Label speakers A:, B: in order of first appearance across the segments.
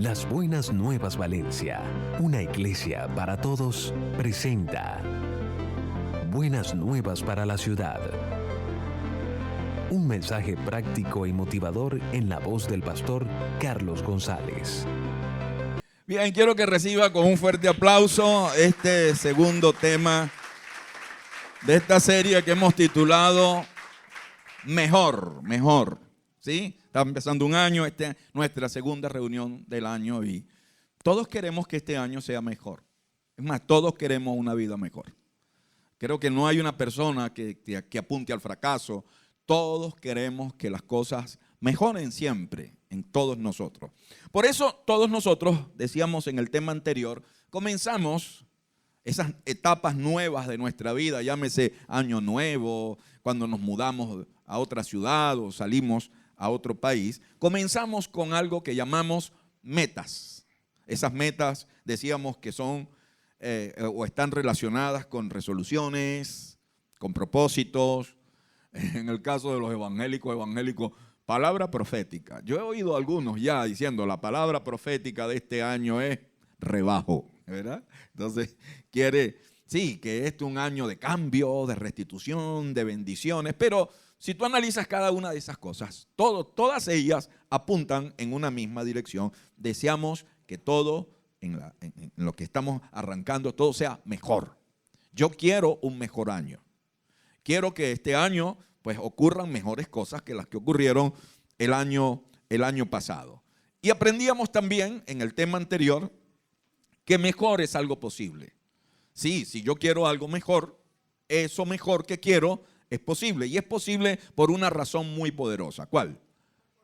A: Las Buenas Nuevas Valencia, una iglesia para todos, presenta Buenas Nuevas para la Ciudad. Un mensaje práctico y motivador en la voz del pastor Carlos González.
B: Bien, quiero que reciba con un fuerte aplauso este segundo tema de esta serie que hemos titulado Mejor, ¿sí? Está empezando un año, esta es nuestra segunda reunión del año y todos queremos que este año sea mejor. Es más, todos queremos una vida mejor. Creo que no hay una persona que apunte al fracaso. Todos queremos que las cosas mejoren siempre en todos nosotros. Por eso todos nosotros, decíamos en el tema anterior, comenzamos esas etapas nuevas de nuestra vida, llámese año nuevo, cuando nos mudamos a otra ciudad o salimos a otro país, comenzamos con algo que llamamos metas. Esas metas decíamos que son o están relacionadas con resoluciones, con propósitos. En el caso de los evangélicos, palabra profética. Yo he oído a algunos ya diciendo la palabra profética de este año es rebajo, ¿verdad? Entonces quiere, sí, que este es un año de cambio, de restitución, de bendiciones, pero si tú analizas cada una de esas cosas, todas ellas apuntan en una misma dirección. Deseamos que todo en lo que estamos arrancando, todo sea mejor. Yo quiero un mejor año. Quiero que este año pues ocurran mejores cosas que las que ocurrieron el año pasado. Y aprendíamos también en el tema anterior que mejor es algo posible. Sí, si yo quiero algo mejor, eso mejor que quiero es posible. Y es posible por una razón muy poderosa. ¿Cuál?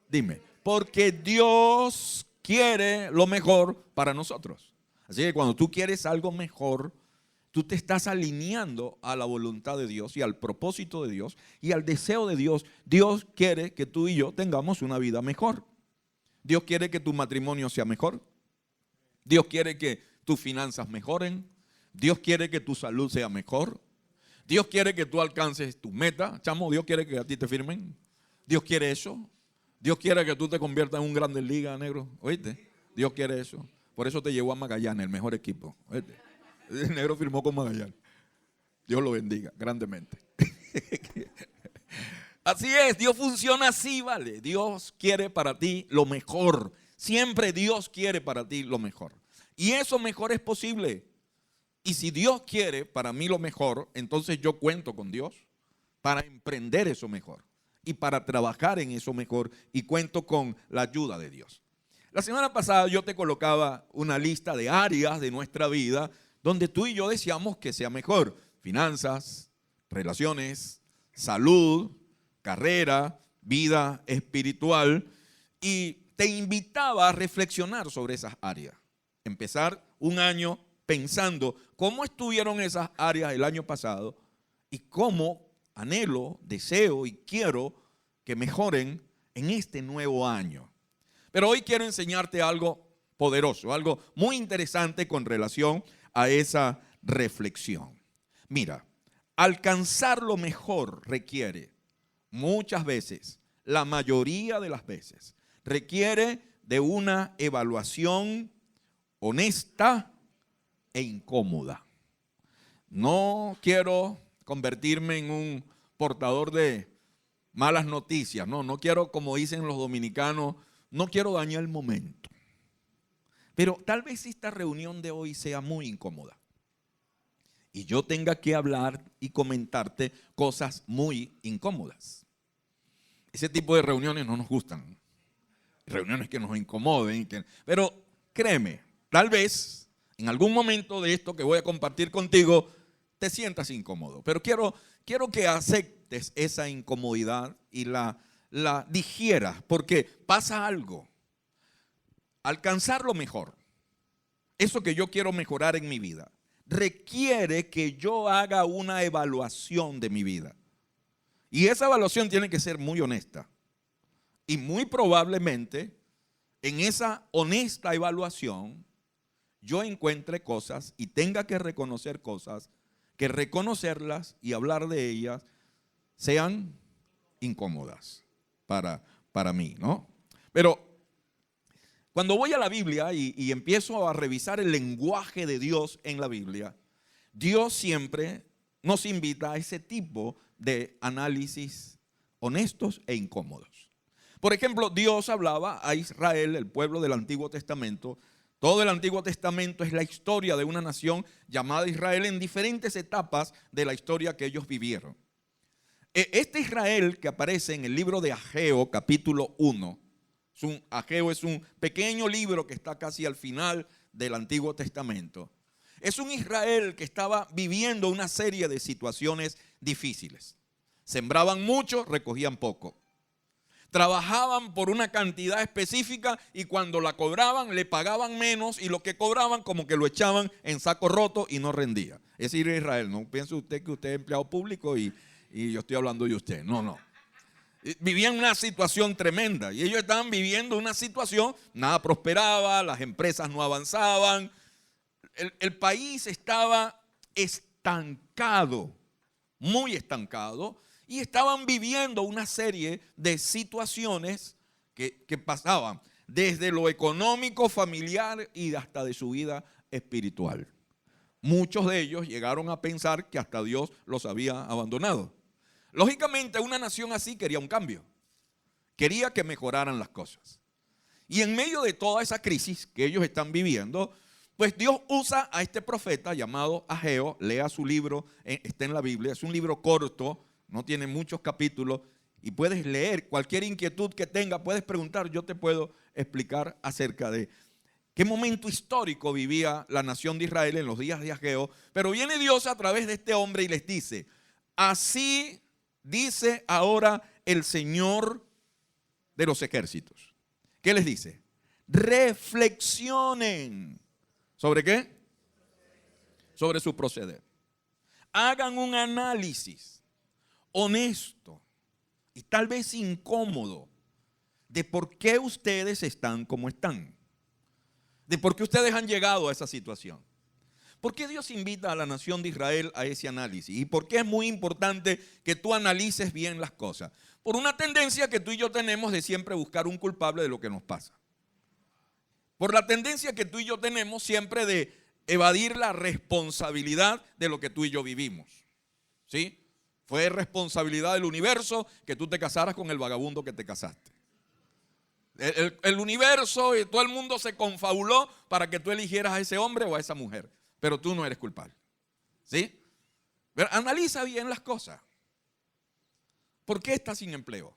B: Dime. Porque Dios quiere lo mejor para nosotros. Así que cuando tú quieres algo mejor, tú te estás alineando a la voluntad de Dios y al propósito de Dios y al deseo de Dios. Dios quiere que tú y yo tengamos una vida mejor. Dios quiere que tu matrimonio sea mejor. Dios quiere que tus finanzas mejoren. Dios quiere que tu salud sea mejor. Dios quiere que tú alcances tus metas. Chamo, Dios quiere que a ti te firmen. Dios quiere eso. Dios quiere que tú te conviertas en un Grandes Ligas, negro. ¿Oíste? Dios quiere eso. Por eso te llevó a Magallanes, el mejor equipo. ¿Oíste? El negro firmó con Magallanes. Dios lo bendiga grandemente. Así es, Dios funciona así, ¿vale? Dios quiere para ti lo mejor. Siempre Dios quiere para ti lo mejor. Y eso mejor es posible. Y si Dios quiere para mí lo mejor, entonces yo cuento con Dios para emprender eso mejor y para trabajar en eso mejor y cuento con la ayuda de Dios. La semana pasada yo te colocaba una lista de áreas de nuestra vida donde tú y yo deseamos que sea mejor. Finanzas, relaciones, salud, carrera, vida espiritual. Y te invitaba a reflexionar sobre esas áreas. Empezar un año pensando cómo estuvieron esas áreas el año pasado y cómo anhelo, deseo y quiero que mejoren en este nuevo año. Pero hoy quiero enseñarte algo poderoso, algo muy interesante con relación a esa reflexión. Mira, alcanzar lo mejor requiere muchas veces, la mayoría de las veces, requiere de una evaluación honesta e incómoda. No quiero convertirme en un portador de malas noticias, no quiero, como dicen los dominicanos, no quiero dañar el momento. Pero tal vez esta reunión de hoy sea muy incómoda y yo tenga que hablar y comentarte cosas muy incómodas. Ese tipo de reuniones no nos gustan, reuniones que nos incomoden, pero créeme, tal vez en algún momento de esto que voy a compartir contigo te sientas incómodo, pero quiero que aceptes esa incomodidad y la digieras, porque pasa algo. Alcanzar lo mejor, eso que yo quiero mejorar en mi vida, requiere que yo haga una evaluación de mi vida. Y esa evaluación tiene que ser muy honesta. Y muy probablemente en esa honesta evaluación yo encuentre cosas y tenga que reconocer cosas, que reconocerlas y hablar de ellas sean incómodas para mí, ¿no? Pero Cuando voy a la Biblia y empiezo a revisar el lenguaje de Dios en la Biblia, Dios siempre nos invita a ese tipo de análisis honestos e incómodos. Por ejemplo, Dios hablaba a Israel, el pueblo del Antiguo Testamento. Todo el Antiguo Testamento es la historia de una nación llamada Israel en diferentes etapas de la historia que ellos vivieron. Este Israel que aparece en el libro de Ageo, capítulo 1, Ageo es un pequeño libro que está casi al final del Antiguo Testamento. Es un Israel que estaba viviendo una serie de situaciones difíciles. Sembraban mucho, recogían poco. Trabajaban por una cantidad específica y cuando la cobraban le pagaban menos y lo que cobraban como que lo echaban en saco roto y no rendía. Es decir, Israel, no piense usted que usted es empleado público y yo estoy hablando de usted. No. Vivían una situación tremenda y ellos estaban viviendo una situación, nada prosperaba, las empresas no avanzaban, el país estaba estancado, muy estancado, y estaban viviendo una serie de situaciones que pasaban desde lo económico, familiar y hasta de su vida espiritual. Muchos de ellos llegaron a pensar que hasta Dios los había abandonado. Lógicamente, una nación así quería un cambio, quería que mejoraran las cosas. Y en medio de toda esa crisis que ellos están viviendo, pues Dios usa a este profeta llamado Ageo. Lea su libro, está en la Biblia, es un libro corto, no tiene muchos capítulos y puedes leer cualquier inquietud que tenga, puedes preguntar, yo te puedo explicar acerca de qué momento histórico vivía la nación de Israel en los días de Ageo. Pero viene Dios a través de este hombre y les dice, así dice ahora el Señor de los ejércitos. ¿Qué les dice? Reflexionen. ¿Sobre qué? Sobre su proceder. Hagan un análisis honesto y tal vez incómodo de por qué ustedes están como están. De por qué ustedes han llegado a esa situación. ¿Por qué Dios invita a la nación de Israel a ese análisis? ¿Y por qué es muy importante que tú analices bien las cosas? Por una tendencia que tú y yo tenemos de siempre buscar un culpable de lo que nos pasa. Por la tendencia que tú y yo tenemos siempre de evadir la responsabilidad de lo que tú y yo vivimos. ¿Sí? Fue responsabilidad del universo que tú te casaras con el vagabundo que te casaste. El universo y todo el mundo se confabuló para que tú eligieras a ese hombre o a esa mujer. Pero tú no eres culpable. ¿Sí? Pero analiza bien las cosas. ¿Por qué estás sin empleo?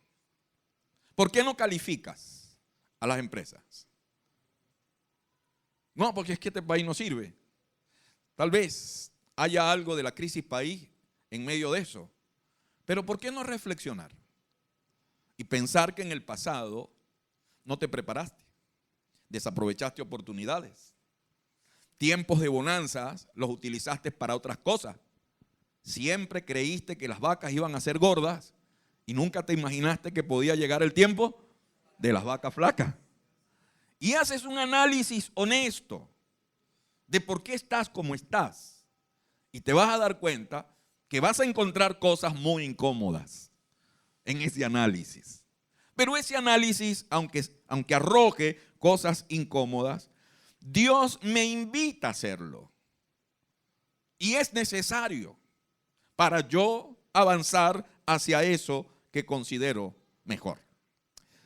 B: ¿Por qué no calificas a las empresas? No, porque es que este país no sirve. Tal vez haya algo de la crisis país en medio de eso. Pero ¿por qué no reflexionar? Y pensar que en el pasado no te preparaste, desaprovechaste oportunidades. Tiempos de bonanzas los utilizaste para otras cosas. Siempre creíste que las vacas iban a ser gordas y nunca te imaginaste que podía llegar el tiempo de las vacas flacas. Y haces un análisis honesto de por qué estás como estás. Y te vas a dar cuenta que vas a encontrar cosas muy incómodas en ese análisis. Pero ese análisis, aunque arroje cosas incómodas, Dios me invita a hacerlo. Y es necesario para yo avanzar hacia eso que considero mejor.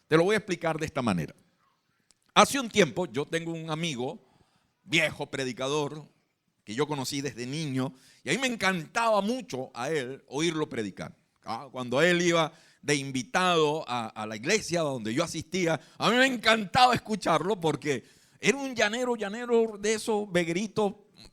B: Te lo voy a explicar de esta manera. Hace un tiempo yo tengo un amigo, viejo predicador, que yo conocí desde niño, y a mí me encantaba mucho a él oírlo predicar. Cuando él iba de invitado a la iglesia donde yo asistía, a mí me encantaba escucharlo porque era un llanero de esos begritos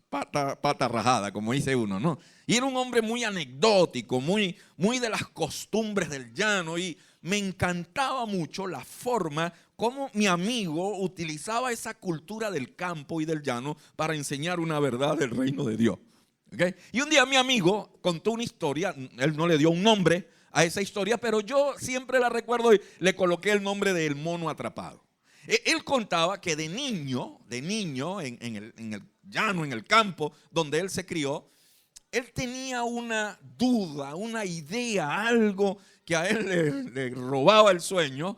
B: pata rajada, como dice uno, ¿no? Y era un hombre muy anecdótico, muy de las costumbres del llano, y me encantaba mucho la forma como mi amigo utilizaba esa cultura del campo y del llano para enseñar una verdad del reino de Dios. ¿Okay? Y un día mi amigo contó una historia, él no le dio un nombre a esa historia, pero yo siempre la recuerdo y le coloqué el nombre del mono atrapado. Él contaba que de niño en el llano, en el campo donde él se crió, él tenía una duda, una idea, algo que a él le robaba el sueño.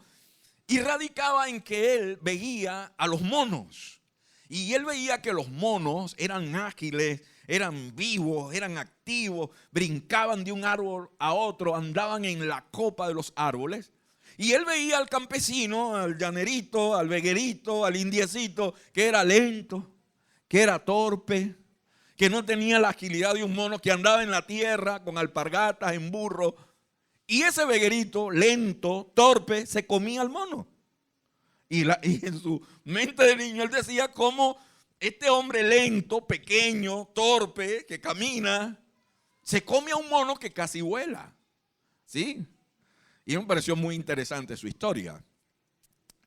B: Y radicaba en que él veía a los monos. Y él veía que los monos eran ágiles, eran vivos, eran activos, brincaban de un árbol a otro, andaban en la copa de los árboles. Y él veía al campesino, al llanerito, al veguerito, al indiecito, que era lento, que era torpe, que no tenía la agilidad de un mono, que andaba en la tierra con alpargatas, en burro. Y ese veguerito, lento, torpe, se comía al mono. Y en su mente de niño él decía cómo este hombre lento, pequeño, torpe, que camina, se come a un mono que casi vuela. ¿Sí? Y me pareció muy interesante su historia.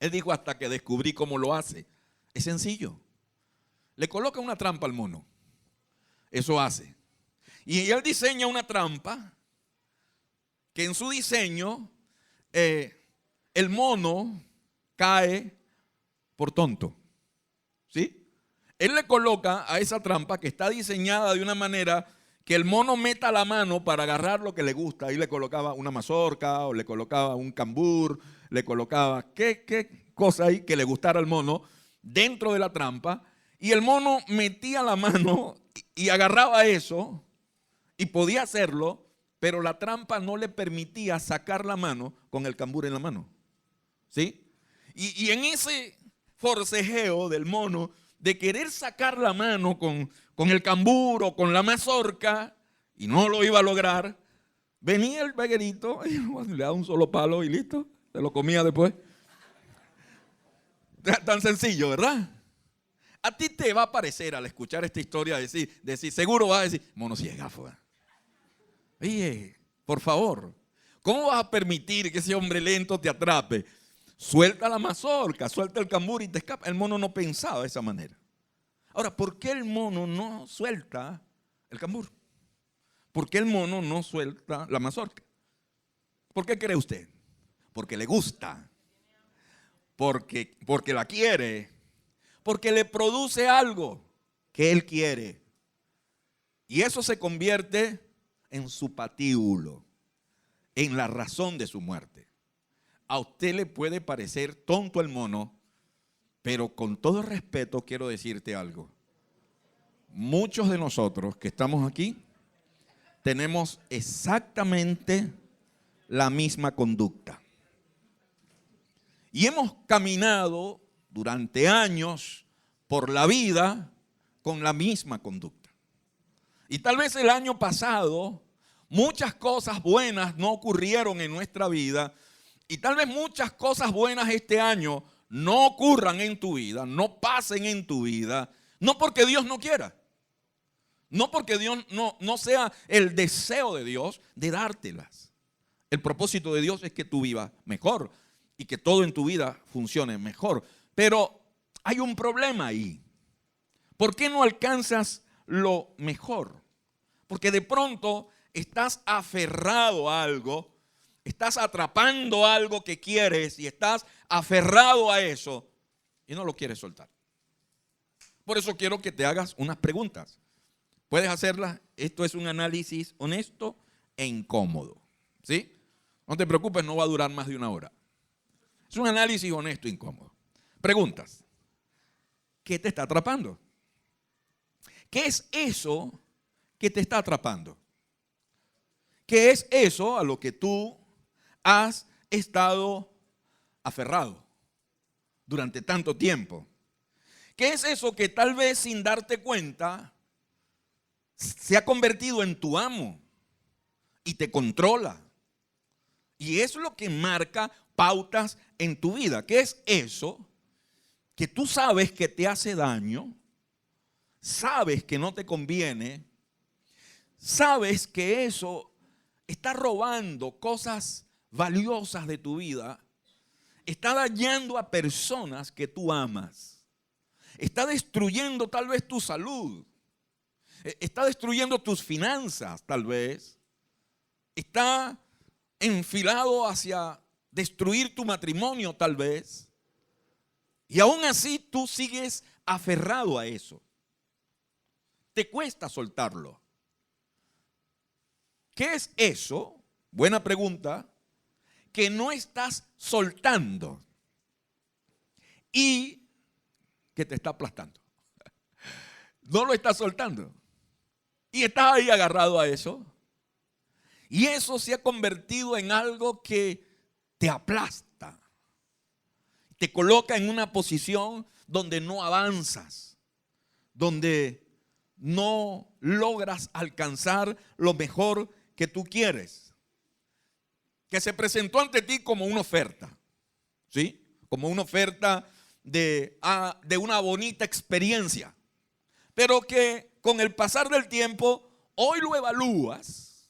B: Él dijo: hasta que descubrí cómo lo hace. Es sencillo. Le coloca una trampa al mono. Eso hace. Y él diseña una trampa que en su diseño el mono cae por tonto. ¿Sí? Él le coloca a esa trampa que está diseñada de una manera que el mono meta la mano para agarrar lo que le gusta. Ahí le colocaba una mazorca o le colocaba un cambur, le colocaba qué cosa ahí que le gustara al mono dentro de la trampa. Y el mono metía la mano y agarraba eso y podía hacerlo, pero la trampa no le permitía sacar la mano con el cambur en la mano. ¿Sí? Y en ese forcejeo del mono de querer sacar la mano con el cambur o con la mazorca, y no lo iba a lograr, venía el veguerito y le daba un solo palo y listo, se lo comía después. Tan sencillo, ¿verdad? A ti te va a parecer al escuchar esta historia decir seguro vas a decir: mono ciega fue. Oye, por favor, ¿cómo vas a permitir que ese hombre lento te atrape? Suelta la mazorca, suelta el cambur y te escapa. El mono no pensaba de esa manera. Ahora, ¿por qué el mono no suelta el cambur? ¿Por qué el mono no suelta la mazorca? ¿Por qué cree usted? Porque le gusta, porque la quiere, porque le produce algo que él quiere. Y eso se convierte en su patíbulo, en la razón de su muerte. A usted le puede parecer tonto el mono, pero con todo respeto quiero decirte algo. Muchos de nosotros que estamos aquí tenemos exactamente la misma conducta. Y hemos caminado durante años por la vida con la misma conducta. Y tal vez el año pasado muchas cosas buenas no ocurrieron en nuestra vida. Y tal vez muchas cosas buenas este año no ocurran en tu vida, no pasen en tu vida, no porque Dios no quiera, no porque Dios no sea el deseo de Dios de dártelas. El propósito de Dios es que tú vivas mejor y que todo en tu vida funcione mejor. Pero hay un problema ahí. ¿Por qué no alcanzas lo mejor? Porque de pronto estás aferrado a algo. Estás atrapando algo que quieres y estás aferrado a eso y no lo quieres soltar. Por eso quiero que te hagas unas preguntas. Puedes hacerlas. Esto es un análisis honesto e incómodo. ¿Sí? No te preocupes, no va a durar más de una hora. Es un análisis honesto e incómodo. Preguntas. ¿Qué te está atrapando? ¿Qué es eso que te está atrapando? ¿Qué es eso a lo que tú has estado aferrado durante tanto tiempo? ¿Qué es eso que tal vez sin darte cuenta se ha convertido en tu amo y te controla? Y es lo que marca pautas en tu vida. ¿Qué es eso que tú sabes que te hace daño? Sabes que no te conviene. Sabes que eso está robando cosas valiosas de tu vida, está dañando a personas que tú amas, está destruyendo tal vez tu salud, está destruyendo tus finanzas tal vez, está enfilado hacia destruir tu matrimonio tal vez, y aún así tú sigues aferrado a eso. Te cuesta soltarlo. ¿Qué es eso? Buena pregunta. Que no estás soltando. y que te está aplastando. No lo estás soltando. Y estás ahí agarrado a eso. Y eso se ha convertido en algo que te aplasta. Te coloca en una posición donde no avanzas, donde no logras alcanzar lo mejor que tú quieres. Que se presentó ante ti como una oferta, ¿sí? Como una oferta de una bonita experiencia. Pero que con el pasar del tiempo, hoy lo evalúas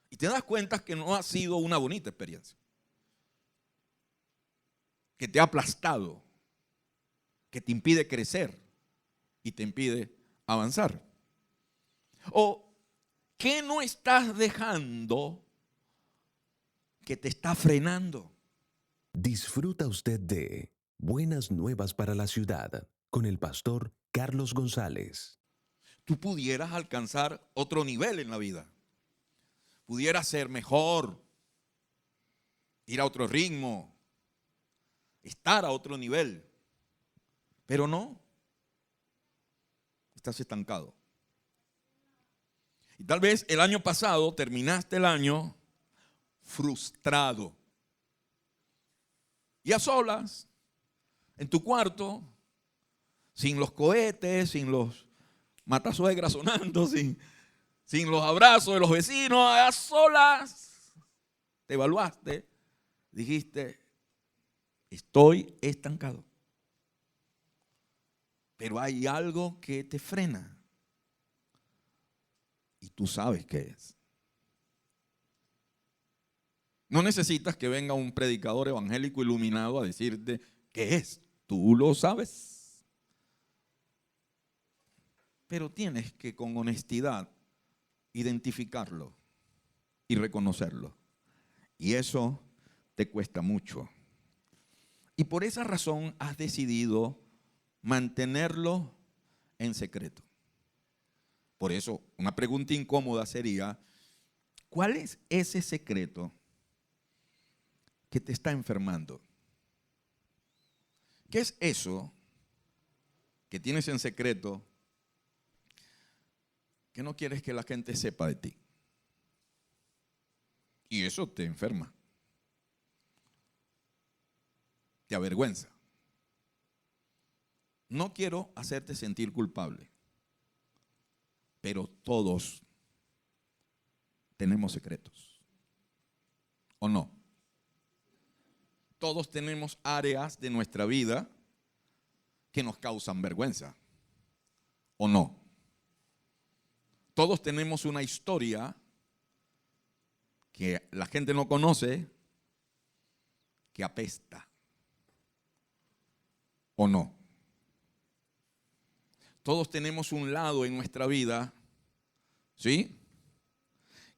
B: y te das cuenta que no ha sido una bonita experiencia. Que te ha aplastado, que te impide crecer y te impide avanzar. O ¿qué no estás dejando que te está frenando?
A: Disfruta usted de Buenas Nuevas para la Ciudad con el pastor Carlos González.
B: Tú pudieras alcanzar otro nivel en la vida. Pudieras ser mejor, ir a otro ritmo, estar a otro nivel. Pero no, estás estancado. Y tal vez el año pasado terminaste el año frustrado. Y a solas, en tu cuarto, sin los cohetes, sin los matasuegras sonando, sin los abrazos de los vecinos, a solas, te evaluaste, dijiste, estoy estancado. Pero hay algo que te frena. Y tú sabes qué es. No necesitas que venga un predicador evangélico iluminado a decirte qué es. Tú lo sabes. Pero tienes que con honestidad identificarlo y reconocerlo. Y eso te cuesta mucho. Y por esa razón has decidido mantenerlo en secreto. Por eso, una pregunta incómoda sería, ¿cuál es ese secreto que te está enfermando? ¿Qué es eso que tienes en secreto que no quieres que la gente sepa de ti? Y eso te enferma. Te avergüenza. No quiero hacerte sentir culpable, pero todos tenemos secretos. ¿O no? Todos tenemos áreas de nuestra vida que nos causan vergüenza. ¿O no? Todos tenemos una historia que la gente no conoce, que apesta. ¿O no? Todos tenemos un lado en nuestra vida, ¿sí?,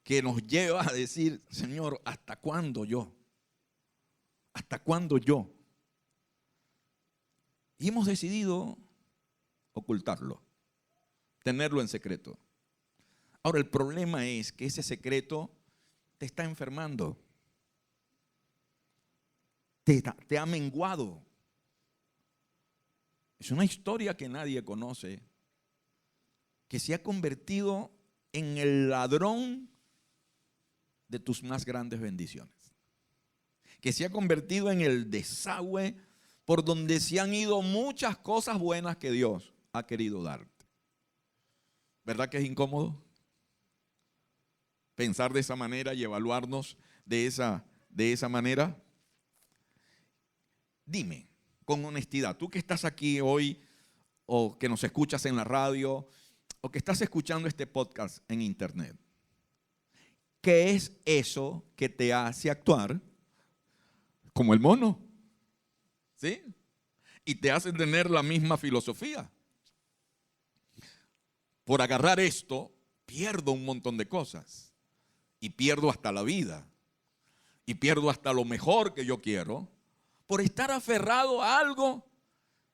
B: que nos lleva a decir, Señor, ¿hasta cuándo yo? ¿Hasta cuándo yo? Y hemos decidido ocultarlo, tenerlo en secreto. Ahora, el problema es que ese secreto te está enfermando, te ha menguado. Es una historia que nadie conoce, que se ha convertido en el ladrón de tus más grandes bendiciones, que se ha convertido en el desagüe por donde se han ido muchas cosas buenas que Dios ha querido darte. ¿Verdad que es incómodo pensar de esa manera y evaluarnos de esa manera? Dime con honestidad, tú que estás aquí hoy o que nos escuchas en la radio o que estás escuchando este podcast en internet, ¿qué es eso que te hace actuar como el mono? ¿Sí? Y te hace tener la misma filosofía. Por agarrar esto, pierdo un montón de cosas. Y pierdo hasta la vida. Y pierdo hasta lo mejor que yo quiero. Por estar aferrado a algo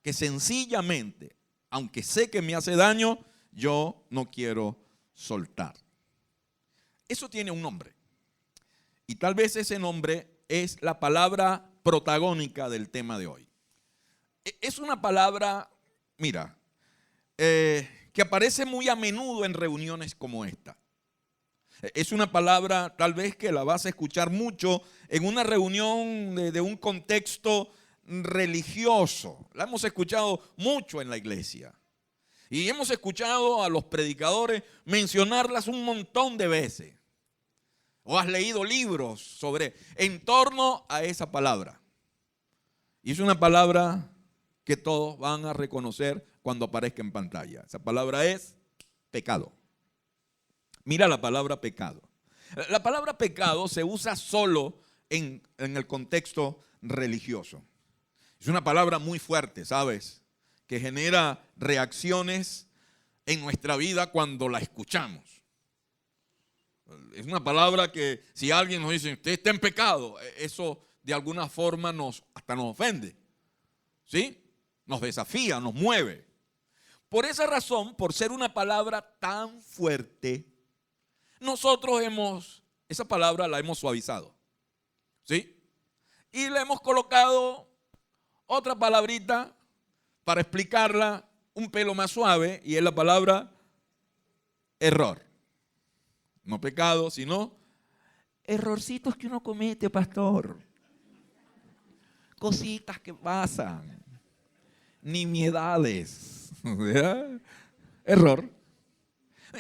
B: que sencillamente, aunque sé que me hace daño, yo no quiero soltar. Eso tiene un nombre. Y tal vez ese nombre es la palabra protagónica del tema de hoy. Es una palabra, mira, que aparece muy a menudo en reuniones como esta. Es una palabra tal vez que la vas a escuchar mucho en una reunión de un contexto religioso. La hemos escuchado mucho en la iglesia. Y hemos escuchado a los predicadores mencionarlas un montón de veces. O has leído libros en torno a esa palabra. Y es una palabra que todos van a reconocer cuando aparezca en pantalla. Esa palabra es pecado. Mira la palabra pecado. La palabra pecado se usa solo en el contexto religioso. Es una palabra muy fuerte, ¿sabes? Que genera reacciones en nuestra vida cuando la escuchamos. Es una palabra que si alguien nos dice, usted está en pecado, eso de alguna forma hasta nos ofende. ¿Sí? Nos desafía, nos mueve. Por esa razón, por ser una palabra tan fuerte, nosotros esa palabra la hemos suavizado. ¿Sí? Y le hemos colocado otra palabrita para explicarla un pelo más suave, y es la palabra error. No pecado, sino errorcitos que uno comete, pastor. Cositas que pasan. Nimiedades. ¿Verdad? Error.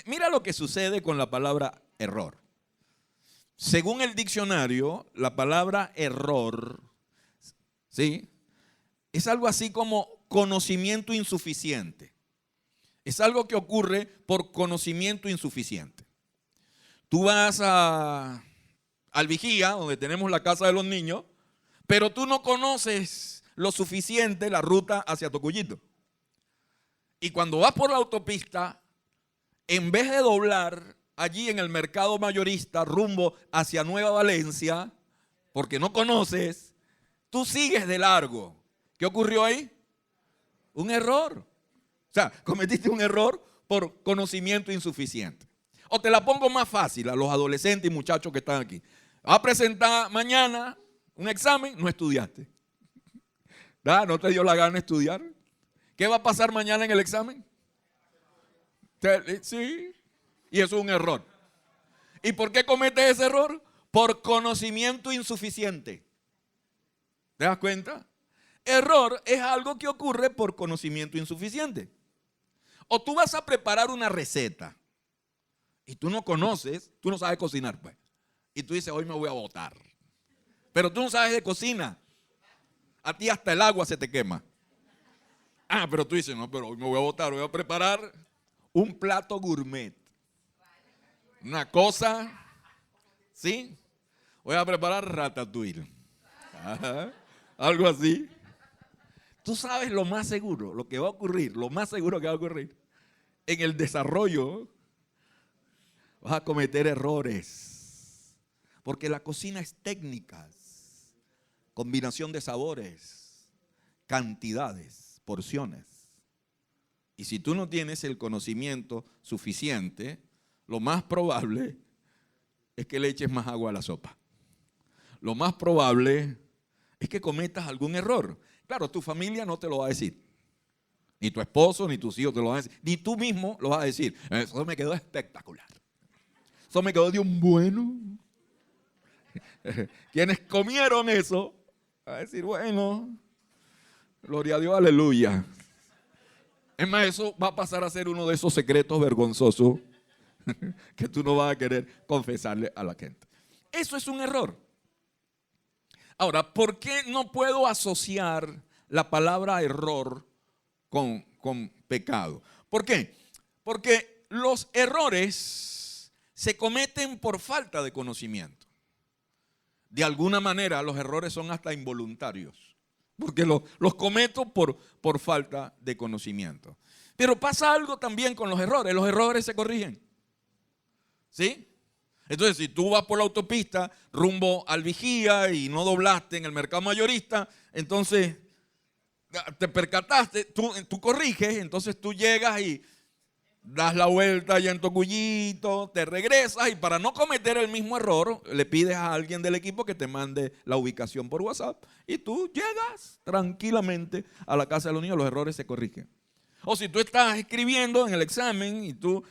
B: Mira lo que sucede con la palabra error. Según el diccionario, la palabra error, ¿sí?, es algo así como conocimiento insuficiente. Es algo que ocurre por conocimiento insuficiente. Tú vas al vigía, donde tenemos la casa de los niños, pero tú no conoces lo suficiente la ruta hacia Tocuyito. Y cuando vas por la autopista, en vez de doblar allí en el mercado mayorista rumbo hacia Nueva Valencia, porque no conoces, tú sigues de largo. ¿Qué ocurrió ahí? Un error. O sea, cometiste un error por conocimiento insuficiente. O te la pongo más fácil a los adolescentes y muchachos que están aquí. Vas a presentar mañana un examen, no estudiaste. ¿Verdad? ¿No te dio la gana de estudiar? ¿Qué va a pasar mañana en el examen? Sí. Y eso es un error. ¿Y por qué cometes ese error? Por conocimiento insuficiente. ¿Te das cuenta? Error es algo que ocurre por conocimiento insuficiente. O tú vas a preparar una receta y tú no conoces, tú no sabes cocinar, pues. Y tú dices, hoy me voy a botar. Pero tú no sabes de cocina. A ti hasta el agua se te quema. Ah, pero tú dices, no, pero hoy me voy a botar, voy a preparar un plato gourmet. Una cosa, ¿sí? Voy a preparar ratatouille. Ajá, algo así. Tú sabes lo más seguro, lo que va a ocurrir, lo más seguro que va a ocurrir. En el desarrollo vas a cometer errores. Porque la cocina es técnicas, combinación de sabores, cantidades, porciones. Y si tú no tienes el conocimiento suficiente, lo más probable es que le eches más agua a la sopa. Lo más probable es que cometas algún error. Claro, tu familia no te lo va a decir. Ni tu esposo, ni tus hijos te lo van a decir. Ni tú mismo lo vas a decir. Eso me quedó espectacular. Eso me quedó de un bueno. Quienes comieron eso, van a decir, bueno, gloria a Dios, aleluya. Es más, eso va a pasar a ser uno de esos secretos vergonzosos que tú no vas a querer confesarle a la gente. Eso es un error. Ahora, ¿por qué no puedo asociar la palabra error con pecado? ¿Por qué? Porque los errores se cometen por falta de conocimiento. De alguna manera los errores son hasta involuntarios, porque los cometo por falta de conocimiento. Pero pasa algo también con los errores se corrigen. ¿Sí? Entonces, si tú vas por la autopista rumbo al vigía y no doblaste en el mercado mayorista, entonces te percataste, tú corriges, entonces tú llegas y das la vuelta allá en Tocuyito, te regresas y para no cometer el mismo error, le pides a alguien del equipo que te mande la ubicación por WhatsApp y tú llegas tranquilamente a la casa de los niños, los errores se corrigen. O si tú estás escribiendo en el examen y tú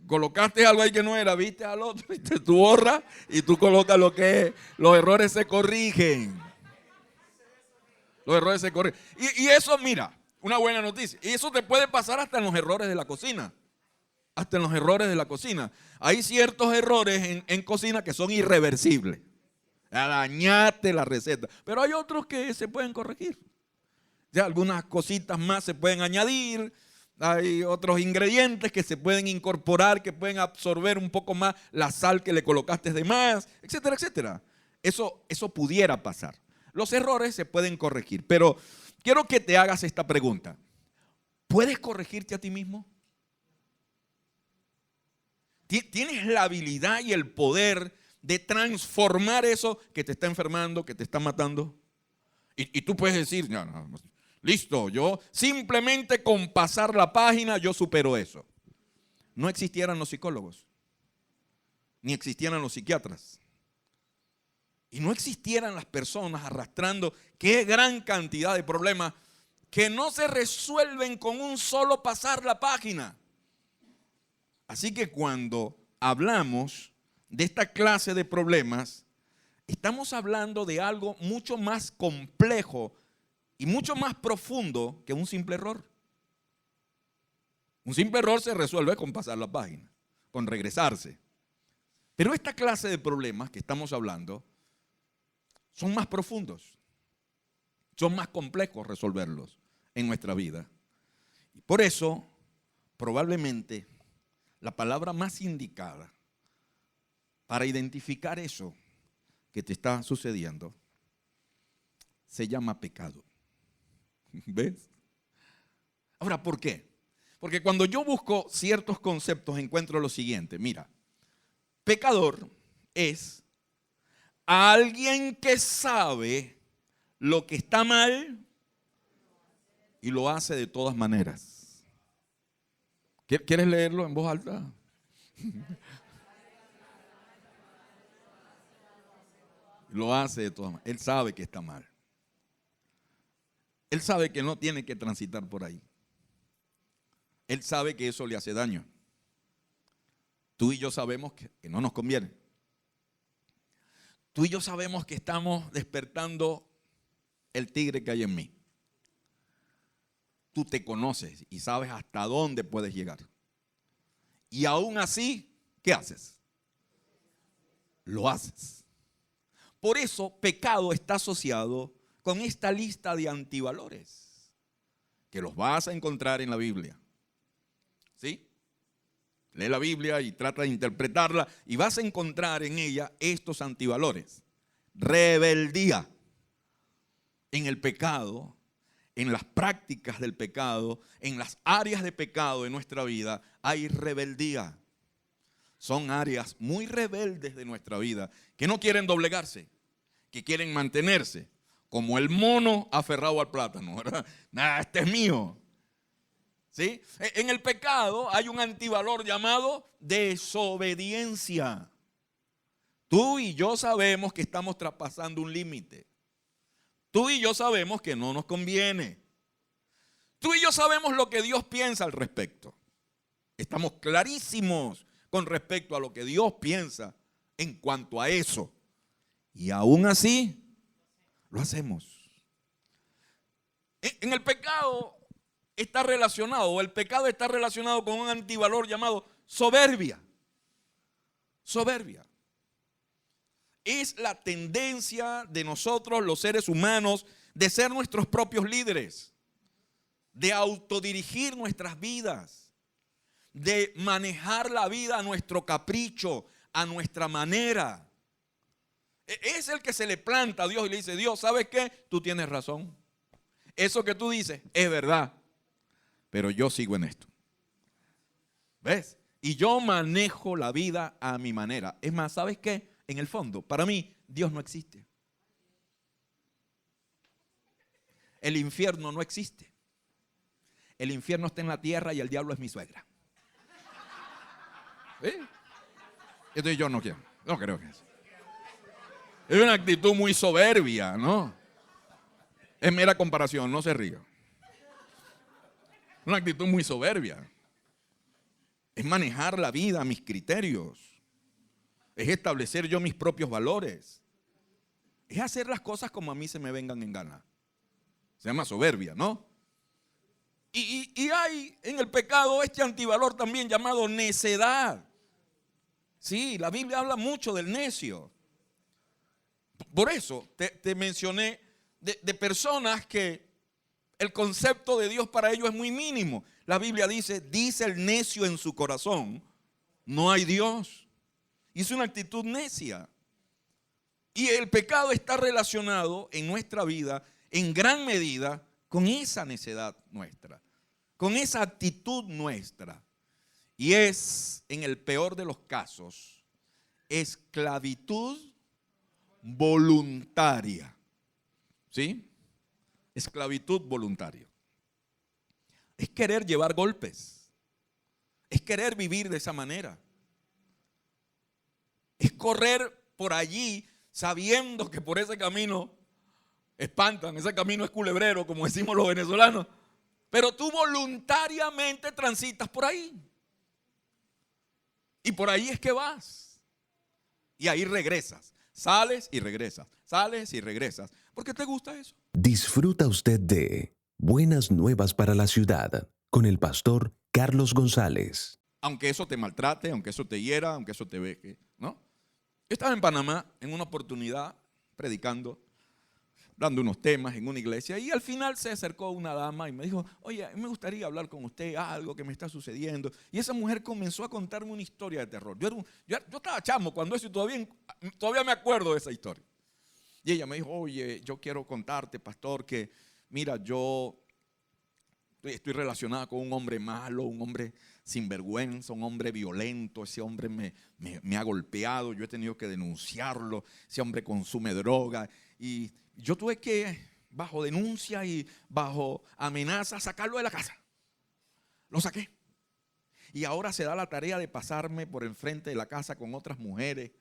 B: colocaste algo ahí que no era, viste al otro y tú borras y tú colocas lo que es, los errores se corrigen. Los errores se corrigen. Y eso, mira, una buena noticia. Y eso te puede pasar hasta en los errores de la cocina. Hasta en los errores de la cocina. Hay ciertos errores en cocina que son irreversibles. Dañaste la receta. Pero hay otros que se pueden corregir. Ya algunas cositas más se pueden añadir. Hay otros ingredientes que se pueden incorporar, que pueden absorber un poco más la sal que le colocaste de más, etcétera, etcétera. Eso pudiera pasar. Los errores se pueden corregir. Pero quiero que te hagas esta pregunta. ¿Puedes corregirte a ti mismo? ¿Tienes la habilidad y el poder de transformar eso que te está enfermando, que te está matando? Y tú puedes decir, no, listo, yo simplemente con pasar la página yo supero eso. No existieran los psicólogos, ni existieran los psiquiatras. Y no existieran las personas arrastrando qué gran cantidad de problemas que no se resuelven con un solo pasar la página. Así que cuando hablamos de esta clase de problemas, estamos hablando de algo mucho más complejo y mucho más profundo que un simple error. Un simple error se resuelve con pasar la página, con regresarse. Pero esta clase de problemas que estamos hablando son más profundos, son más complejos resolverlos en nuestra vida. Y por eso, probablemente, la palabra más indicada para identificar eso que te está sucediendo se llama pecado. ¿Ves? Ahora, ¿por qué? Porque cuando yo busco ciertos conceptos encuentro lo siguiente. Mira, pecador es alguien que sabe lo que está mal y lo hace de todas maneras. ¿Quieres leerlo en voz alta? Lo hace de todas maneras. Él sabe que está mal. Él sabe que no tiene que transitar por ahí. Él sabe que eso le hace daño. Tú y yo sabemos que no nos conviene. Tú y yo sabemos que estamos despertando el tigre que hay en mí. Tú te conoces y sabes hasta dónde puedes llegar. Y aún así, ¿qué haces? Lo haces. Por eso, pecado está asociado con esta lista de antivalores que los vas a encontrar en la Biblia. ¿Sí? Lee la Biblia y trata de interpretarla y vas a encontrar en ella estos antivalores. Rebeldía en el pecado, en las prácticas del pecado, en las áreas de pecado de nuestra vida, hay rebeldía. Son áreas muy rebeldes de nuestra vida que no quieren doblegarse, que quieren mantenerse, como el mono aferrado al plátano, ¿verdad? Nah, este es mío. ¿Sí? En el pecado hay un antivalor llamado desobediencia. Tú y yo sabemos que estamos traspasando un límite. Tú y yo sabemos que no nos conviene. Tú y yo sabemos lo que Dios piensa al respecto. Estamos clarísimos con respecto a lo que Dios piensa en cuanto a eso. Y aún así, lo hacemos. En el pecado está relacionado, o el pecado está relacionado con un antivalor llamado soberbia. Soberbia. Es la tendencia de nosotros, los seres humanos, de ser nuestros propios líderes, de autodirigir nuestras vidas, de manejar la vida a nuestro capricho, a nuestra manera. Es el que se le planta a Dios y le dice: Dios, ¿sabes qué? Tú tienes razón. Eso que tú dices es verdad, pero yo sigo en esto. ¿Ves? Y yo manejo la vida a mi manera. Es más, ¿sabes qué? En el fondo, para mí, Dios no existe. El infierno no existe. El infierno está en la tierra y el diablo es mi suegra. ¿Sí? Entonces yo no quiero, no creo que es. Es una actitud muy soberbia, ¿no? Es mera comparación, no se ríe. Una actitud muy soberbia. Es manejar la vida a mis criterios. Es establecer yo mis propios valores. Es hacer las cosas como a mí se me vengan en gana. Se llama soberbia, ¿no? Y hay en el pecado este antivalor también llamado necedad. Sí, la Biblia habla mucho del necio. Por eso te mencioné de personas que el concepto de Dios para ellos es muy mínimo. La Biblia dice el necio en su corazón, no hay Dios. Y es una actitud necia. Y el pecado está relacionado en nuestra vida en gran medida con esa necedad nuestra, con esa actitud nuestra. Y es, en el peor de los casos, esclavitud voluntaria. ¿Sí? Esclavitud voluntaria. Es querer llevar golpes. Es querer vivir de esa manera. Es correr por allí sabiendo que por ese camino espantan, ese camino es culebrero, como decimos los venezolanos. Pero tú voluntariamente transitas por ahí. Y por ahí es que vas. Y ahí regresas. Sales y regresas. Sales y regresas. ¿Por qué te gusta eso?
A: Disfruta usted de Buenas Nuevas para la Ciudad con el pastor Carlos González.
B: Aunque eso te maltrate, aunque eso te hiera, aunque eso te veje, ¿no? Yo estaba en Panamá en una oportunidad predicando, dando unos temas en una iglesia, y al final se acercó una dama y me dijo: oye, me gustaría hablar con usted, algo que me está sucediendo. Y esa mujer comenzó a contarme una historia de terror. Yo estaba chamo cuando eso, y todavía me acuerdo de esa historia. Y ella me dijo: oye, yo quiero contarte, pastor, que mira, yo estoy relacionada con un hombre malo, un hombre sinvergüenza, un hombre violento. Ese hombre me ha golpeado, yo he tenido que denunciarlo. Ese hombre consume droga y yo tuve que, bajo denuncia y bajo amenaza, sacarlo de la casa. Lo saqué. Y ahora se da la tarea de pasarme por enfrente de la casa con otras mujeres.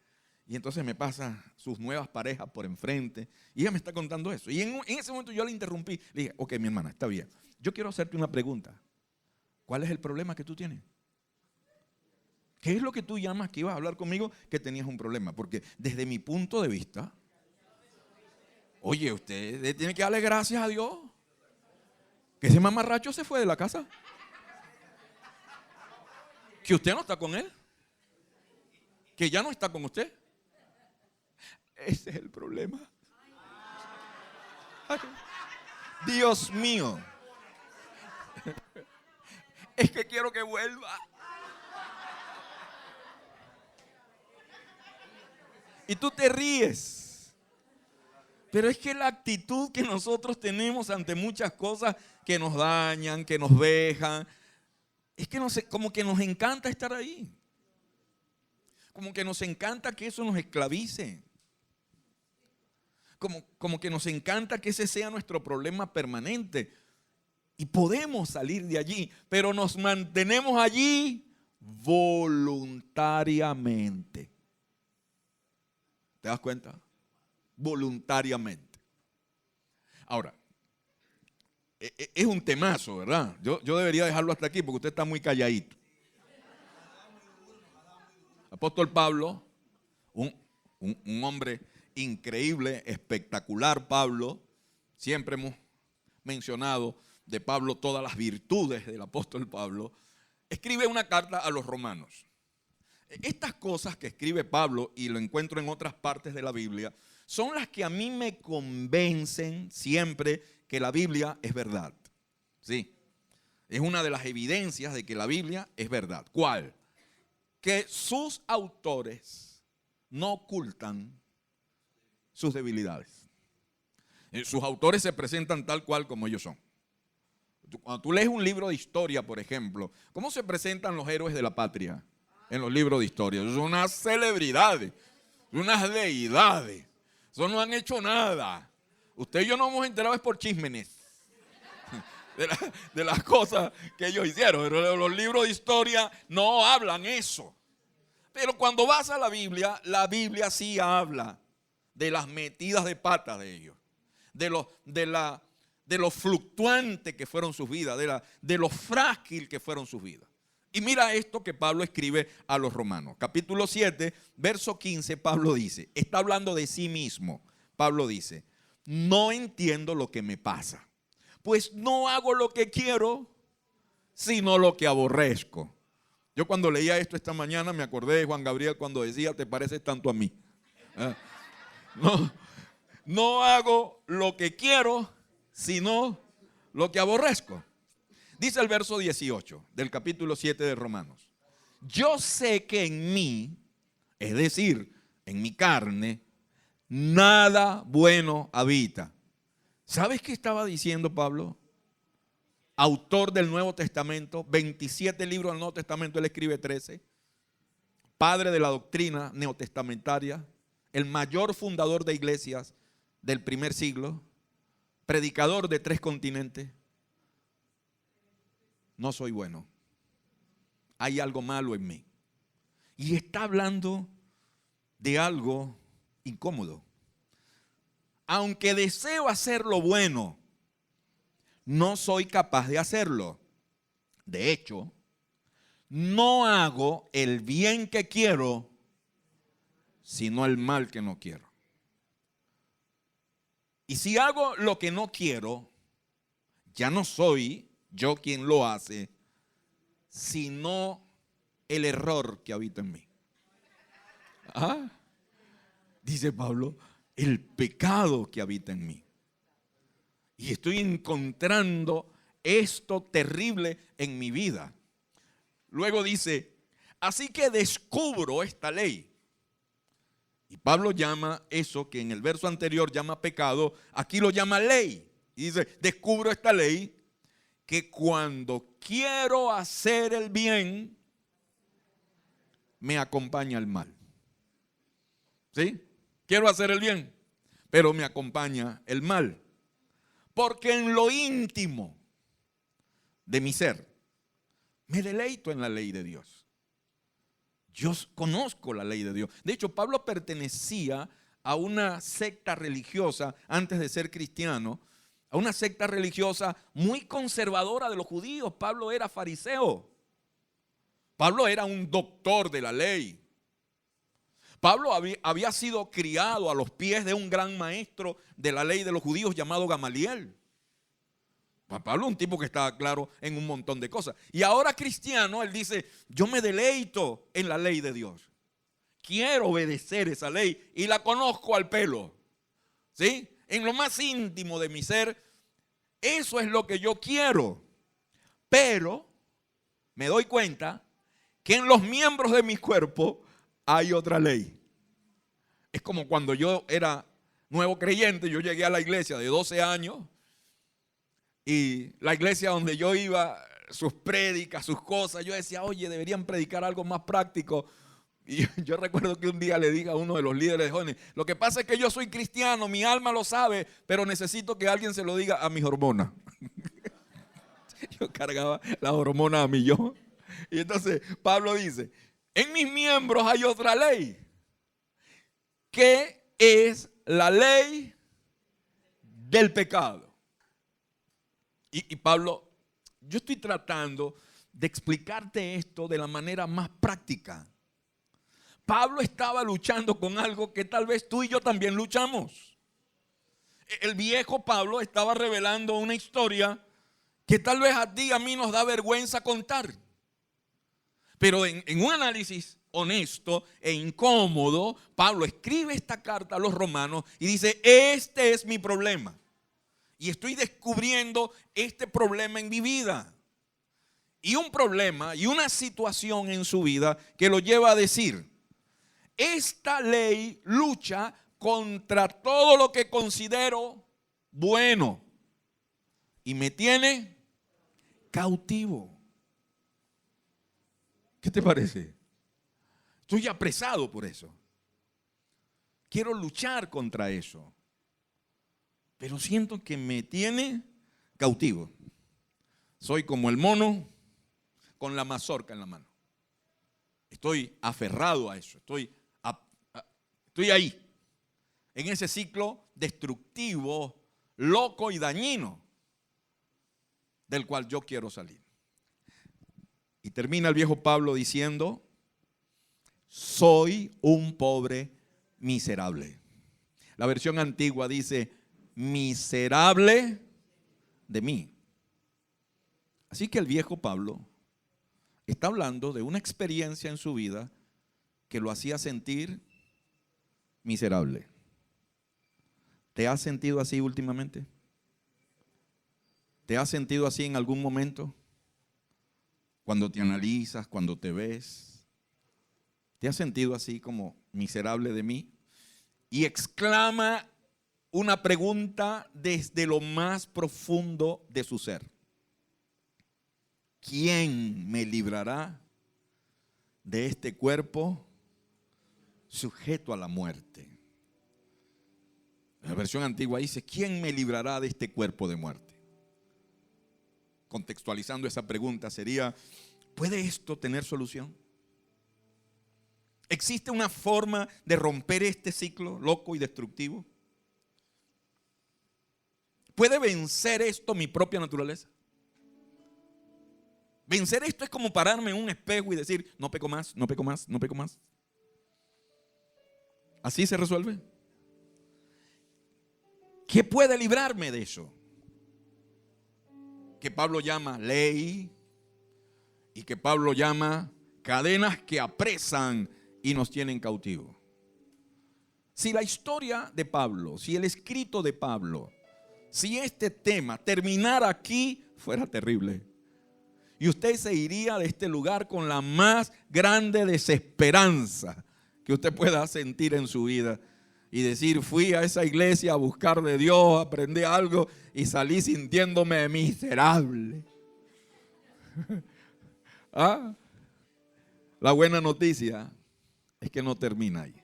B: Y entonces me pasa sus nuevas parejas por enfrente. Y ella me está contando eso. Y en ese momento yo la interrumpí. Le dije: ok, mi hermana, está bien. Yo quiero hacerte una pregunta. ¿Cuál es el problema que tú tienes? ¿Qué es lo que tú llamas que ibas a hablar conmigo que tenías un problema? Porque desde mi punto de vista, oye, usted tiene que darle gracias a Dios que ese mamarracho se fue de la casa. Que usted no está con él. Que ya no está con usted. Ese es el problema. Ay, Dios mío. Es que quiero que vuelva. Y tú te ríes. Pero es que la actitud que nosotros tenemos ante muchas cosas que nos dañan, que nos vejan, es que como que nos encanta estar ahí. Como que nos encanta que eso nos esclavice. Como que nos encanta que ese sea nuestro problema permanente. Y podemos salir de allí, pero nos mantenemos allí voluntariamente. ¿Te das cuenta? Voluntariamente. Ahora, es un temazo, ¿verdad? Yo debería dejarlo hasta aquí porque usted está muy calladito. Apóstol Pablo, un hombre increíble, espectacular. Pablo, siempre hemos mencionado de Pablo todas las virtudes del apóstol Pablo. Escribe una carta a los romanos. Estas cosas que escribe Pablo, y lo encuentro en otras partes de la Biblia, son las que a mí me convencen siempre que la Biblia es verdad. Sí, es una de las evidencias de que la Biblia es verdad. ¿Cuál? Que sus autores no ocultan sus debilidades. Sus autores se presentan tal cual como ellos son. Cuando tú lees un libro de historia, por ejemplo, ¿cómo se presentan los héroes de la patria en los libros de historia? Son unas celebridades, unas deidades. Eso no han hecho nada. Usted y yo nos hemos enterado es por chismenes de las cosas que ellos hicieron. Pero los libros de historia no hablan eso. Pero cuando vas a la Biblia sí habla de las metidas de pata de ellos, de lo fluctuante que fueron sus vidas, de lo frágil que fueron sus vidas. Y mira esto que Pablo escribe a los romanos. Capítulo 7, verso 15, Pablo dice, está hablando de sí mismo. Pablo dice, no entiendo lo que me pasa, pues no hago lo que quiero, sino lo que aborrezco. Yo cuando leía esto esta mañana me acordé de Juan Gabriel cuando decía, te pareces tanto a mí. No hago lo que quiero, sino lo que aborrezco. Dice el verso 18 del capítulo 7 de Romanos. Yo sé que en mí, es decir, en mi carne, nada bueno habita. ¿Sabes qué estaba diciendo Pablo? Autor del Nuevo Testamento, 27 libros del Nuevo Testamento, él escribe 13. Padre de la doctrina neotestamentaria, el mayor fundador de iglesias del primer siglo, predicador de 3 continentes. No soy bueno. Hay algo malo en mí. Y está hablando de algo incómodo. Aunque deseo hacer lo bueno, no soy capaz de hacerlo. De hecho, no hago el bien que quiero, sino el mal que no quiero. Y si hago lo que no quiero, ya no soy yo quien lo hace, sino el error que habita en mí. Dice Pablo, el pecado que habita en mí. Y estoy encontrando esto terrible en mi vida. Luego dice, así que descubro esta ley. Y Pablo llama eso que en el verso anterior llama pecado, aquí lo llama ley. Y dice, descubro esta ley, que cuando quiero hacer el bien, me acompaña el mal. ¿Sí? Quiero hacer el bien, pero me acompaña el mal. Porque en lo íntimo de mi ser, me deleito en la ley de Dios. Yo conozco la ley de Dios. De hecho, Pablo pertenecía a una secta religiosa antes de ser cristiano, a una secta religiosa muy conservadora de los judíos. Pablo era fariseo. Pablo era un doctor de la ley. Pablo había sido criado a los pies de un gran maestro de la ley de los judíos llamado Gamaliel. Pablo es un tipo que estaba claro en un montón de cosas. Y ahora cristiano, él dice, yo me deleito en la ley de Dios. Quiero obedecer esa ley y la conozco al pelo. ¿Sí? En lo más íntimo de mi ser, eso es lo que yo quiero. Pero me doy cuenta que en los miembros de mi cuerpo hay otra ley. Es como cuando yo era nuevo creyente, yo llegué a la iglesia de 12 años y la iglesia donde yo iba, sus prédicas, sus cosas, yo decía, oye, deberían predicar algo más práctico. Y yo recuerdo que un día le dije a uno de los líderes de jóvenes, lo que pasa es que yo soy cristiano, mi alma lo sabe, pero necesito que alguien se lo diga a mis hormonas. Yo cargaba las hormonas a millón. Y entonces Pablo dice, en mis miembros hay otra ley, que es la ley del pecado. Y Pablo, yo estoy tratando de explicarte esto de la manera más práctica. Pablo estaba luchando con algo que tal vez tú y yo también luchamos. El viejo Pablo estaba revelando una historia que tal vez a ti y a mí nos da vergüenza contar. Pero en un análisis honesto e incómodo, Pablo escribe esta carta a los romanos y dice, este es mi problema. Y estoy descubriendo este problema en mi vida. Y un problema y una situación en su vida que lo lleva a decir, esta ley lucha contra todo lo que considero bueno y me tiene cautivo. ¿Qué te parece? Estoy apresado por eso. Quiero luchar contra eso. Pero siento que me tiene cautivo. Soy como el mono con la mazorca en la mano. estoy aferrado a eso, estoy ahí, en ese ciclo destructivo, loco y dañino, del cual yo quiero salir. Y termina el viejo Pablo diciendo: soy un pobre miserable. La versión antigua dice: miserable de mí. Así que el viejo Pablo está hablando de una experiencia en su vida que lo hacía sentir miserable. ¿Te has sentido así últimamente? ¿Te has sentido así en algún momento? Cuando te analizas, cuando te ves, ¿te has sentido así como miserable de mí? Y exclama una pregunta desde lo más profundo de su ser: ¿quién me librará de este cuerpo sujeto a la muerte? La versión antigua dice: ¿quién me librará de este cuerpo de muerte? Contextualizando esa pregunta sería: ¿puede esto tener solución? ¿Existe una forma de romper este ciclo loco y destructivo? ¿Puede vencer esto mi propia naturaleza? Vencer esto es como pararme en un espejo y decir: no peco más, no peco más, no peco más. ¿Así se resuelve? ¿Qué puede librarme de eso? Que Pablo llama ley y que Pablo llama cadenas que apresan y nos tienen cautivos. Si la historia de Pablo, si el escrito de Pablo, si este tema terminara aquí, fuera terrible. Y usted se iría de este lugar con la más grande desesperanza que usted pueda sentir en su vida. Y decir: fui a esa iglesia a buscar de Dios, aprendí algo y salí sintiéndome miserable. La buena noticia es que no termina ahí.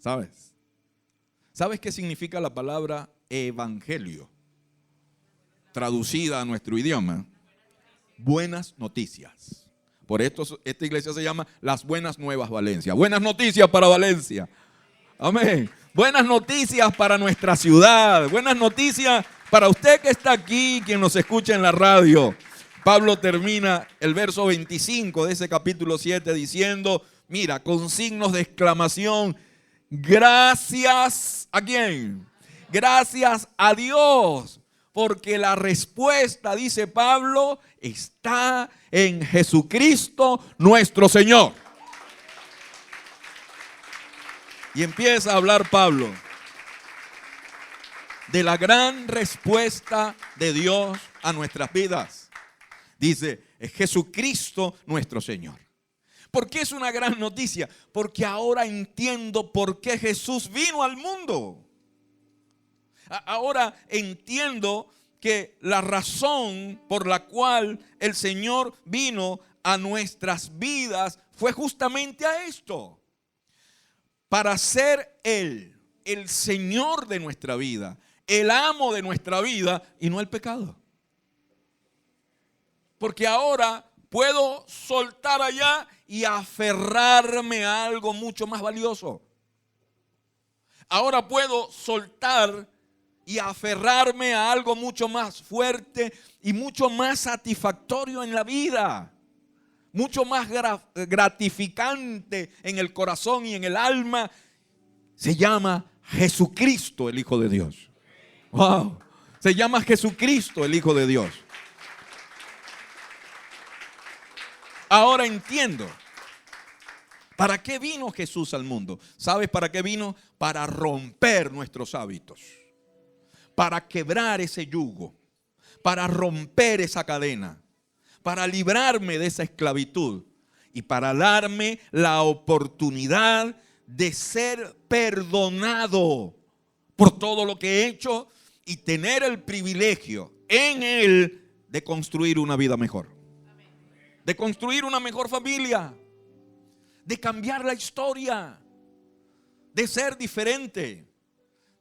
B: ¿Sabes? ¿Sabes qué significa la palabra evangelio? Traducida a nuestro idioma: buenas noticias. Por esto esta iglesia se llama Las Buenas Nuevas Valencia. Buenas noticias para Valencia. Amén. Buenas noticias para nuestra ciudad. Buenas noticias para usted que está aquí, quien nos escucha en la radio. Pablo termina el verso 25 de ese capítulo 7 diciendo: mira, con signos de exclamación, gracias ¿a quién? Gracias a Dios, porque la respuesta, dice Pablo, está en Jesucristo nuestro Señor. Y empieza a hablar Pablo de la gran respuesta de Dios a nuestras vidas. Dice: es Jesucristo nuestro Señor. ¿Por qué es una gran noticia? Porque ahora entiendo por qué Jesús vino al mundo. Ahora entiendo que la razón por la cual el Señor vino a nuestras vidas fue justamente a esto. Para ser Él el Señor de nuestra vida, el amo de nuestra vida y no el pecado. Porque ahora puedo soltar allá y aferrarme a algo mucho más valioso. Ahora puedo soltar y aferrarme a algo mucho más fuerte y mucho más satisfactorio en la vida. Mucho más gratificante en el corazón y en el alma. Se llama Jesucristo, el Hijo de Dios. Wow. Se llama Jesucristo, el Hijo de Dios. Ahora entiendo. ¿Para qué vino Jesús al mundo? ¿Sabes para qué vino? Para romper nuestros hábitos. Para quebrar ese yugo. Para romper esa cadena. Para librarme de esa esclavitud y para darme la oportunidad de ser perdonado por todo lo que he hecho y tener el privilegio en Él de construir una vida mejor, de construir una mejor familia, de cambiar la historia, de ser diferente,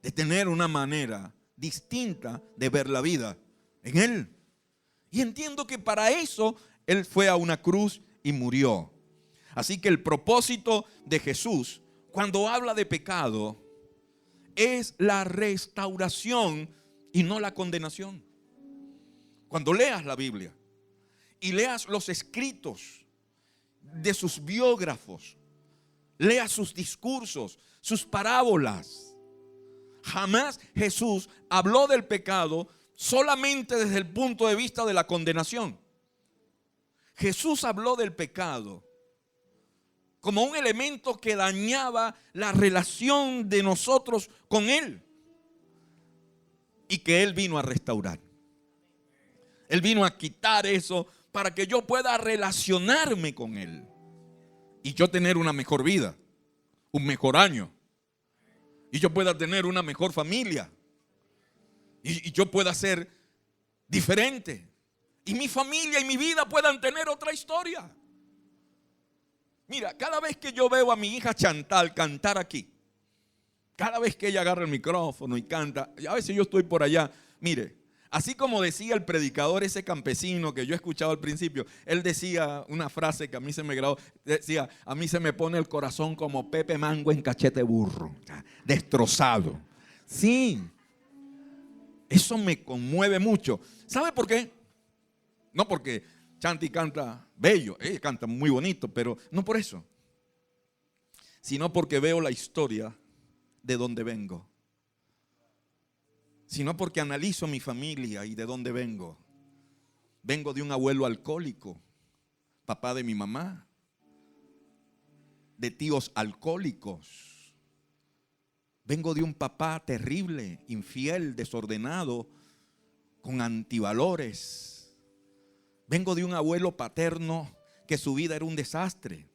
B: de tener una manera distinta de ver la vida en Él. Y entiendo que para eso Él fue a una cruz y murió. Así que el propósito de Jesús, cuando habla de pecado, es la restauración y no la condenación. Cuando leas la Biblia y leas los escritos de sus biógrafos, leas sus discursos, sus parábolas, jamás Jesús habló del pecado solamente desde el punto de vista de la condenación. Jesús habló del pecado como un elemento que dañaba la relación de nosotros con Él y que Él vino a restaurar. Él vino a quitar eso para que yo pueda relacionarme con Él y yo tener una mejor vida, un mejor año, y yo pueda tener una mejor familia, y yo pueda ser diferente, y mi familia y mi vida puedan tener otra historia. Mira, cada vez que yo veo a mi hija Chantal cantar aquí, cada vez que ella agarra el micrófono y canta, a veces yo estoy por allá, mire, así como decía el predicador ese campesino que yo he escuchado al principio, él decía una frase que a mí se me grabó, decía, a mí se me pone el corazón como Pepe Mango en cachete burro, destrozado. Sí, eso me conmueve mucho. ¿Sabe por qué? No porque Chanti canta bello, ella canta muy bonito, pero no por eso, sino porque veo la historia de donde vengo, sino porque analizo mi familia y de dónde vengo. Vengo de un abuelo alcohólico, papá de mi mamá, de tíos alcohólicos. Vengo de un papá terrible, infiel, desordenado, con antivalores. Vengo de un abuelo paterno que su vida era un desastre.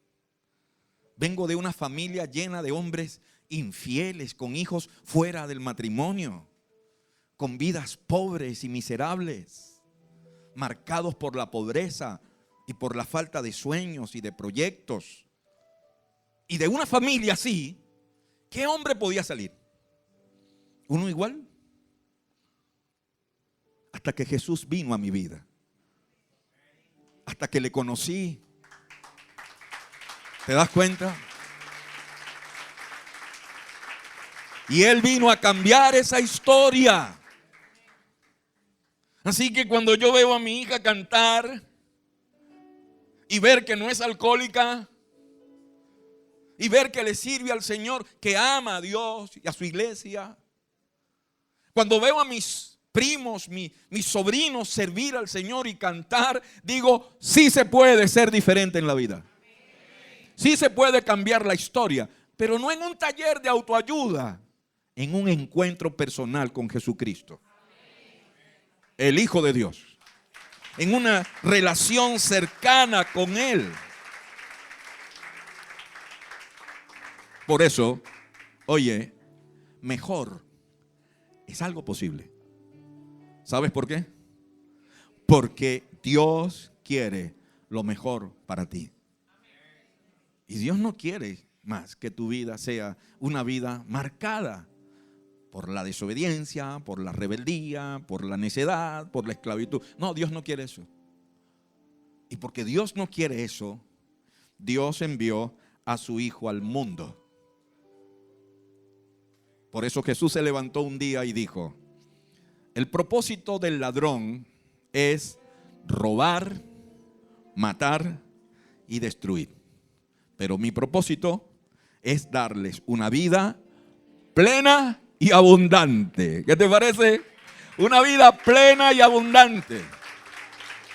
B: Vengo de una familia llena de hombres infieles, con hijos fuera del matrimonio, con vidas pobres y miserables, marcados por la pobreza y por la falta de sueños y de proyectos. Y de una familia así, ¿qué hombre podía salir? ¿Uno igual? Hasta que Jesús vino a mi vida. Hasta que le conocí. ¿Te das cuenta? Y Él vino a cambiar esa historia. Así que cuando yo veo a mi hija cantar y ver que no es alcohólica y ver que le sirve al Señor, que ama a Dios y a su iglesia, cuando veo a mis primos, mis sobrinos servir al Señor y cantar, digo, sí se puede ser diferente en la vida. Sí se puede cambiar la historia, pero no en un taller de autoayuda, en un encuentro personal con Jesucristo, el Hijo de Dios, en una relación cercana con Él. Por eso, oye, mejor es algo posible. ¿Sabes por qué? Porque Dios quiere lo mejor para ti. Y Dios no quiere más que tu vida sea una vida marcada por la desobediencia, por la rebeldía, por la necedad, por la esclavitud. No, Dios no quiere eso. Y porque Dios no quiere eso, Dios envió a su Hijo al mundo. Por eso Jesús se levantó un día y dijo: el propósito del ladrón es robar, matar y destruir. Pero mi propósito es darles una vida plena y abundante. ¿Qué te parece? Una vida plena y abundante.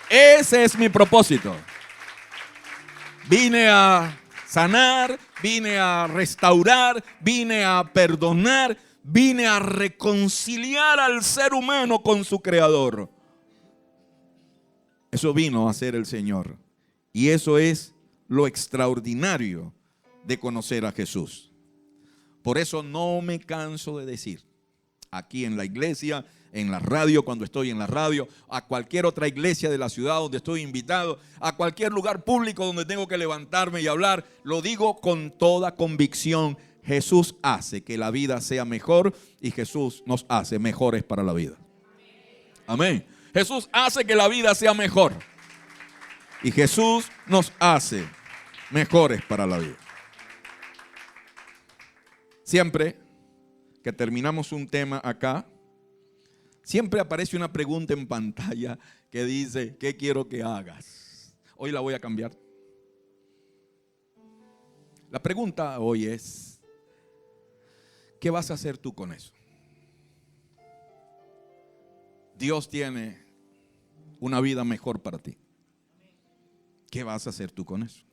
B: Ese es mi propósito. Vine a sanar, vine a restaurar, vine a perdonar, vine a reconciliar al ser humano con su Creador. Eso vino a hacer el Señor. Y eso es lo extraordinario de conocer a Jesús. Por eso no me canso de decir, aquí en la iglesia, en la radio, cuando estoy en la radio, a cualquier otra iglesia de la ciudad donde estoy invitado, a cualquier lugar público donde tengo que levantarme y hablar, lo digo con toda convicción: Jesús hace que la vida sea mejor y Jesús nos hace mejores para la vida. Amén. Jesús hace que la vida sea mejor y Jesús nos hace mejores para la vida. Siempre que terminamos un tema acá, siempre aparece una pregunta en pantalla que dice, ¿qué quiero que hagas? Hoy la voy a cambiar. La pregunta hoy es, ¿qué vas a hacer tú con eso? Dios tiene una vida mejor para ti. ¿Qué vas a hacer tú con eso?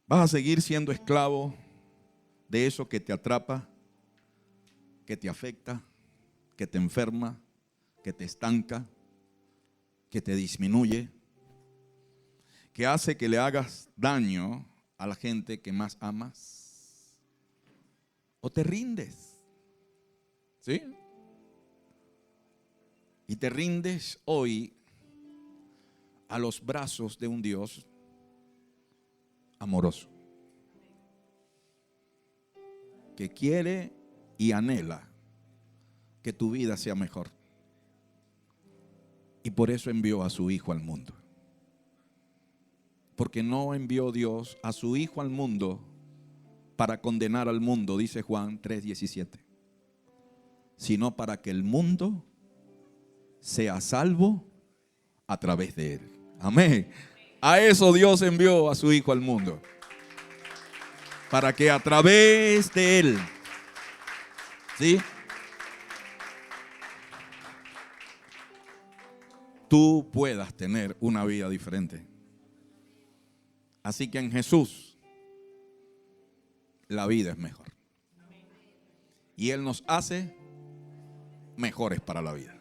B: ¿Vas a seguir siendo esclavo de eso que te atrapa, que te afecta, que te enferma, que te estanca, que te disminuye, que hace que le hagas daño a la gente que más amas? ¿O te rindes? ¿Sí? Y te rindes hoy a los brazos de un Dios amoroso, que quiere y anhela que tu vida sea mejor. Y por eso envió a su Hijo al mundo. Porque no envió Dios a su Hijo al mundo para condenar al mundo, dice Juan 3:17, sino para que el mundo sea salvo a través de él. Amén. A eso Dios envió a su Hijo al mundo, para que a través de él, ¿sí?, tú puedas tener una vida diferente. Así que en Jesús la vida es mejor. Y Él nos hace mejores para la vida.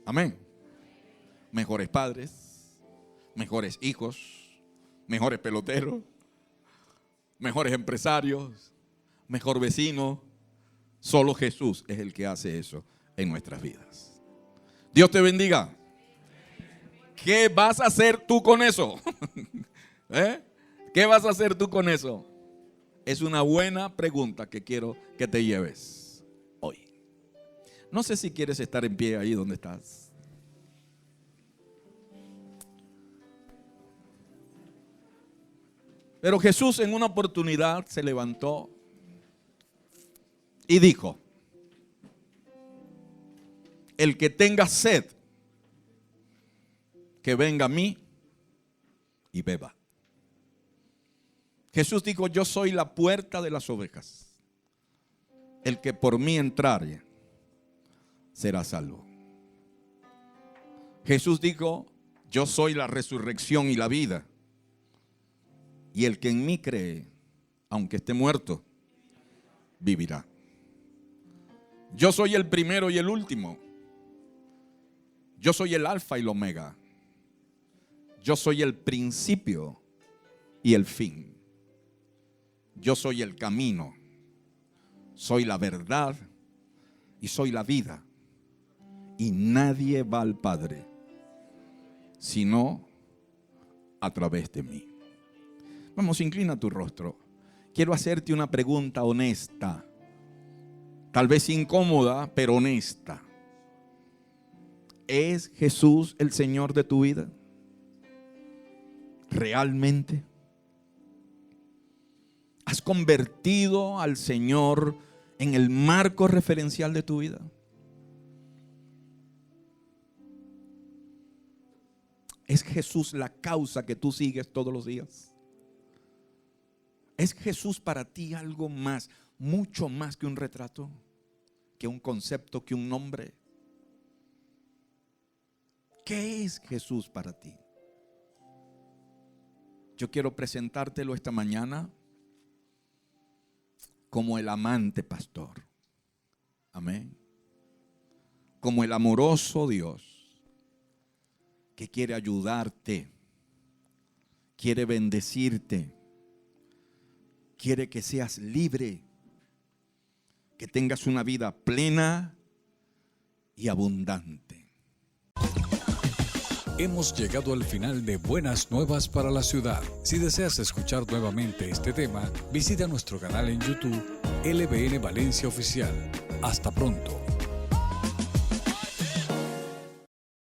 B: Amén. Mejores padres, mejores hijos, mejores peloteros, mejores empresarios, mejor vecino. Solo Jesús es el que hace eso en nuestras vidas. Dios te bendiga. ¿Qué vas a hacer tú con eso? ¿Qué vas a hacer tú con eso? Es una buena pregunta que quiero que te lleves hoy. No sé si quieres estar en pie ahí donde estás. Pero Jesús en una oportunidad se levantó y dijo: el que tenga sed, que venga a mí y beba. Jesús dijo: yo soy la puerta de las ovejas. El que por mí entrare será salvo. Jesús dijo: yo soy la resurrección y la vida. Y el que en mí cree, aunque esté muerto, vivirá. Yo soy el primero y el último. Yo soy el alfa y el omega. Yo soy el principio y el fin. Yo soy el camino. Soy la verdad y soy la vida. Y nadie va al Padre sino a través de mí. Vamos, inclina tu rostro. Quiero hacerte una pregunta honesta. Tal vez incómoda, pero honesta. ¿Es Jesús el Señor de tu vida? ¿Realmente? ¿Has convertido al Señor en el marco referencial de tu vida? ¿Es Jesús la causa que tú sigues todos los días? ¿Es Jesús para ti algo más, mucho más que un retrato, que un concepto, que un nombre? ¿Qué es Jesús para ti? Yo quiero presentártelo esta mañana como el amante pastor. Amén. Como el amoroso Dios que quiere ayudarte, quiere bendecirte, quiere que seas libre, que tengas una vida plena y abundante.
A: Hemos llegado al final de Buenas Nuevas para la Ciudad. Si deseas escuchar nuevamente este tema, visita nuestro canal en YouTube, LBN Valencia Oficial. Hasta pronto.